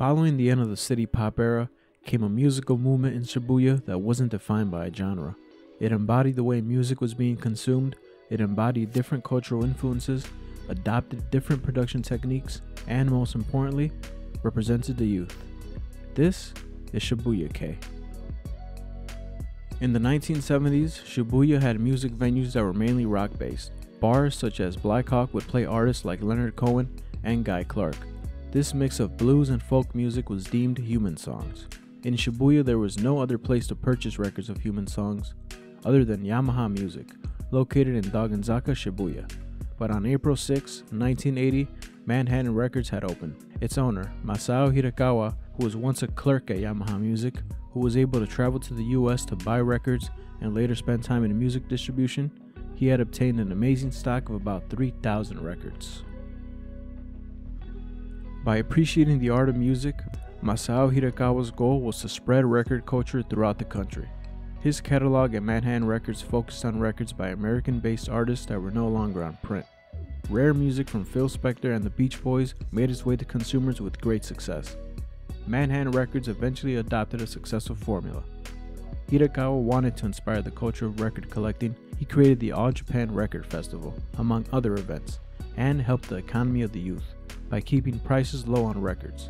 Following the end of the city pop era came a musical movement in Shibuya that wasn't defined by a genre. It embodied the way music was being consumed, it embodied different cultural influences, adopted different production techniques, and most importantly, represented the youth. This is Shibuya Kei. In the 1970s, Shibuya had music venues that were mainly rock-based. Bars such as Black Hawk would play artists like Leonard Cohen and Guy Clark. This mix of blues and folk music was deemed human songs. In Shibuya, there was no other place to purchase records of human songs other than Yamaha Music, located in Daganzaka, Shibuya. But on April 6, 1980, Manhattan Records had opened. Its owner, Masao Hirakawa, who was once a clerk at Yamaha Music, who was able to travel to the US to buy records and later spend time in music distribution, he had obtained an amazing stock of about 3,000 records. By appreciating the art of music, Masao Hirakawa's goal was to spread record culture throughout the country. His catalog at Manhattan Records focused on records by American-based artists that were no longer on print. Rare music from Phil Spector and the Beach Boys made its way to consumers with great success. Manhattan Records eventually adopted a successful formula. Hirakawa wanted to inspire the culture of record collecting. He created the All Japan Record Festival, among other events, and helped the economy of the youth by keeping prices low on records.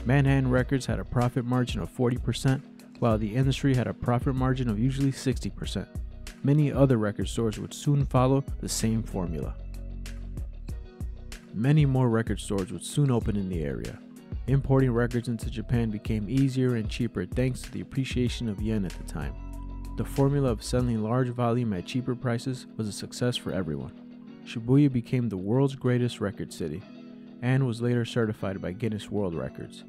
Manhattan Records had a profit margin of 40%, while the industry had a profit margin of usually 60%. Many other record stores would soon follow the same formula. Many more record stores would soon open in the area. Importing records into Japan became easier and cheaper thanks to the appreciation of yen at the time. The formula of selling large volume at cheaper prices was a success for everyone. Shibuya became the world's greatest record city, and was later certified by Guinness World Records.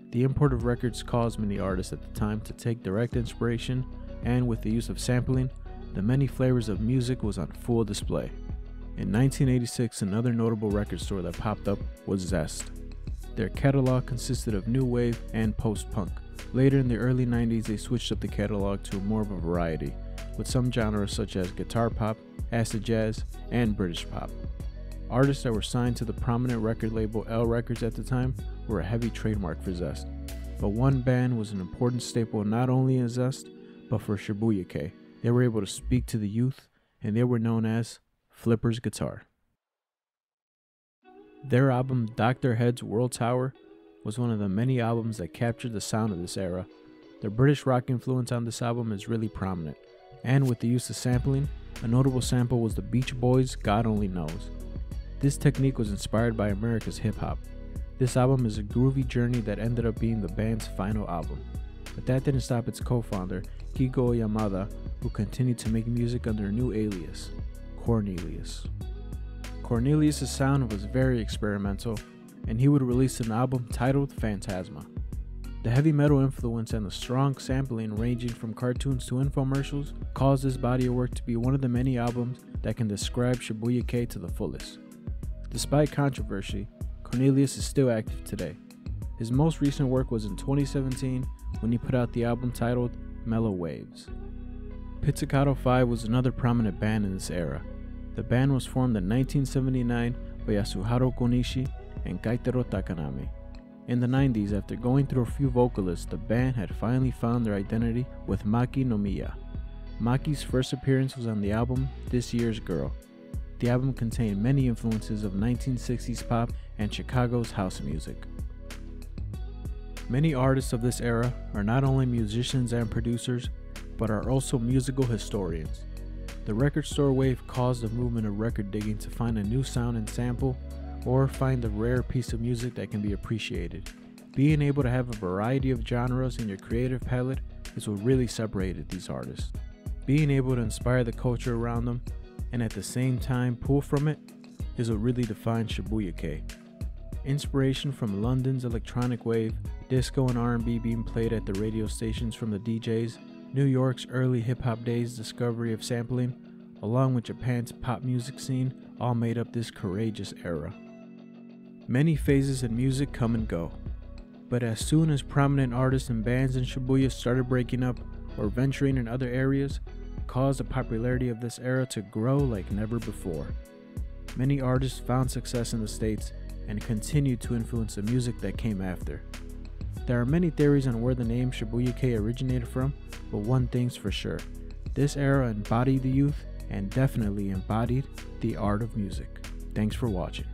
The import of records caused many artists at the time to take direct inspiration, and with the use of sampling, the many flavors of music was on full display. In 1986, another notable record store that popped up was Zest. Their catalog consisted of new wave and post-punk. Later in the early 90s, they switched up the catalog to more of a variety, with some genres such as guitar pop, acid jazz, and British pop. Artists that were signed to the prominent record label L Records at the time were a heavy trademark for Zest. But one band was an important staple not only in Zest, but for Shibuya Kei. They were able to speak to the youth, and they were known as Flipper's Guitar. Their album Dr. Head's World Tour was one of the many albums that captured the sound of this era. The British rock influence on this album is really prominent, and with the use of sampling, a notable sample was the Beach Boys' God Only Knows. This technique was inspired by America's hip-hop. This album is a groovy journey that ended up being the band's final album. But that didn't stop its co-founder, Kigo Yamada, who continued to make music under a new alias, Cornelius. Cornelius' sound was very experimental, and he would release an album titled Phantasma. The heavy metal influence and the strong sampling ranging from cartoons to infomercials caused this body of work to be one of the many albums that can describe Shibuya Kei to the fullest. Despite controversy, Cornelius is still active today. His most recent work was in 2017 when he put out the album titled Mellow Waves. Pizzicato 5 was another prominent band in this era. The band was formed in 1979 by Yasuharu Konishi and Kaitaro Takanami. In the 90s, after going through a few vocalists, the band had finally found their identity with Maki Nomiya. Maki's first appearance was on the album This Year's Girl. The album contained many influences of 1960s pop and Chicago's house music. Many artists of this era are not only musicians and producers, but are also musical historians. The record store wave caused a movement of record digging to find a new sound and sample, or find a rare piece of music that can be appreciated. Being able to have a variety of genres in your creative palette is what really separated these artists. Being able to inspire the culture around them, and at the same time pull from it, is what really defines Shibuya Kei. Inspiration from London's electronic wave, disco and R&B being played at the radio stations from the DJs, New York's early hip-hop days' discovery of sampling, along with Japan's pop music scene, all made up this courageous era. Many phases in music come and go, but as soon as prominent artists and bands in Shibuya started breaking up or venturing in other areas, caused the popularity of this era to grow like never before. Many artists found success in the States and continued to influence the music that came after. There are many theories on where the name Shibuya Kei originated from, but one thing's for sure. This era embodied the youth and definitely embodied the art of music. Thanks for watching.